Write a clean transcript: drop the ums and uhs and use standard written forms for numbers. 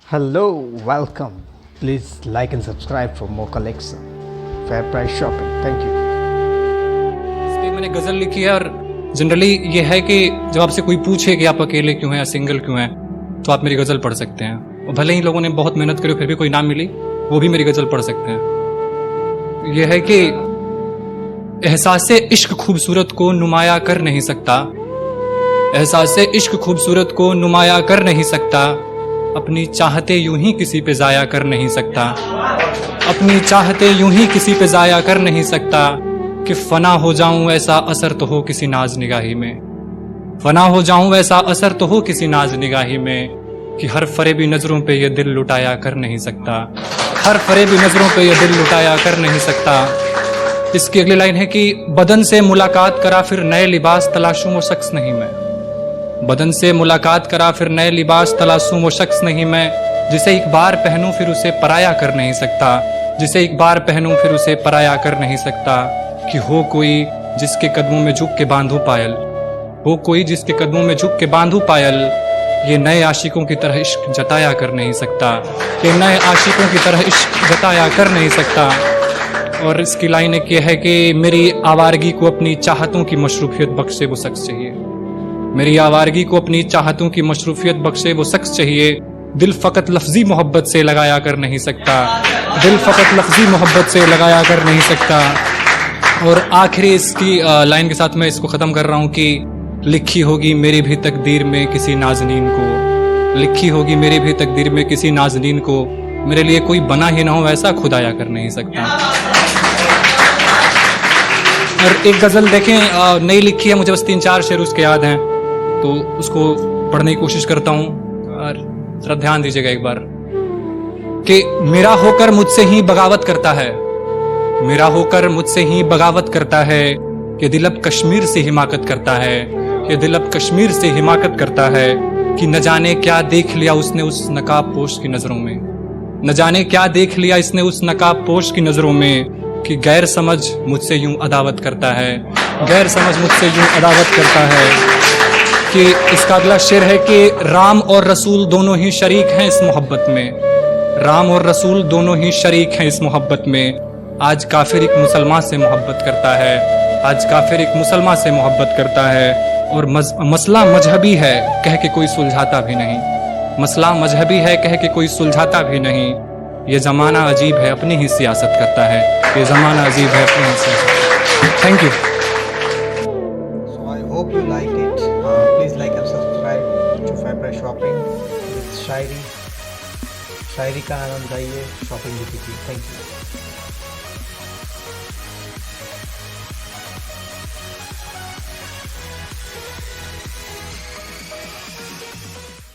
Hello, welcome. Please like and subscribe for more collection. Fair price shopping. Thank you. इसलिए मैंने गज़ल लिखी है। और जनरली ये है कि जब आपसे कोई पूछे कि आप अकेले क्यों हैं या सिंगल क्यों हैं, तो आप मेरी गज़ल पढ़ सकते हैं। और भले ही लोगों ने बहुत मेहनत करी फिर भी कोई ना मिली, वो भी मेरी गज़ल पढ़ सकते हैं। ये है कि एहसास-ए इश्क खूबसूरत को नुमाया कर नहीं सकता, एहसास-ए इश्क खूबसूरत को नुमाया कर नहीं सकता, अपनी चाहते यूं ही किसी पे ज़ाया कर नहीं सकता, अपनी चाहते यूं ही किसी पे ज़ाया कर नहीं सकता, कि फना हो जाऊं ऐसा असर तो हो किसी नाज निगाही में, फना हो जाऊं ऐसा असर तो हो किसी नाज निगाही में, कि हर फरेबी नजरों पे ये दिल लुटाया कर नहीं सकता, हर फरेबी नजरों पे ये दिल लुटाया कर नहीं सकता। इसकी अगली लाइन है कि बदन से मुलाकात करा फिर नए लिबास तलाशूं वो शख्स नहीं मैं, बदन से मुलाकात करा फिर नए लिबास तलाशूं वो शख्स नहीं मैं, जिसे एक बार पहनूं फिर उसे पराया कर नहीं सकता, जिसे एक बार पहनूं फिर उसे पराया कर नहीं सकता, कि हो कोई जिसके कदमों में झुक के बांधूं पायल, हो कोई जिसके कदमों में झुक के बांधूं पायल, ये नए आशिकों की तरह इश्क जताया कर नहीं सकता, ये नए आशिकों की तरह इश्क जताया कर नहीं सकता। और इसकी लाइन एक ये है कि मेरी आवारगी को अपनी चाहतों की मशरूफियत बख्शे वो शख्स चाहिए, मेरी आवारगी को अपनी चाहतों की मशरूफियत बख्शे वो शख्स चाहिए, दिल फ़कत लफ्ज़ी मोहब्बत से लगाया कर नहीं सकता, दिल फ़कत लफ्ज़ी मोहब्बत से लगाया कर नहीं सकता। और आखिरी इसकी लाइन के साथ मैं इसको ख़त्म कर रहा हूँ कि लिखी होगी मेरी भी तकदीर में किसी नाज़नीन को, लिखी होगी मेरी भी तकदीर में किसी नाज़नीन को, मेरे लिए कोई बना ही ना हो ऐसा खुदाया कर नहीं सकता। और एक गज़ल देखें नई लिखी है, मुझे बस 3-4 शेर उसके याद हैं, तो उसको पढ़ने की कोशिश करता हूँ और जरा ध्यान दीजिएगा एक बार। कि मेरा होकर मुझसे ही बगावत करता है, मेरा होकर मुझसे ही बगावत करता है, ये दिल अब कश्मीर से हिमाकत करता है, ये दिल अब कश्मीर से हिमाकत करता है, कि न जाने क्या देख लिया उसने उस नकाब पोश की नज़रों में, न जाने क्या देख लिया इसने उस नकाब पोश की नज़रों में, कि गैर समझ मुझसे यूं अदावत करता है, गैर समझ मुझसे यूं अदावत करता है। कि इसका अगला शेर है कि राम और रसूल दोनों ही शरीक हैं इस मोहब्बत में, राम और रसूल दोनों ही शरीक हैं इस मोहब्बत में, आज काफिर एक मुसलमान से मोहब्बत करता है, आज काफिर एक मुसलमान से मोहब्बत करता है, और मसला मजहबी है कह के कोई सुलझाता भी नहीं, मसला मजहबी है कह के कोई सुलझाता भी नहीं, ये ज़माना अजीब है अपनी ही सियासत करता है, ये ज़माना अजीब है अपनी ही सियासत। Thank you. So I hope you like it. Please like and subscribe to Fair Price Shopping with शायरी, शायरी का आनंद आइए, शॉपिंग भी कीजिए। Thank you.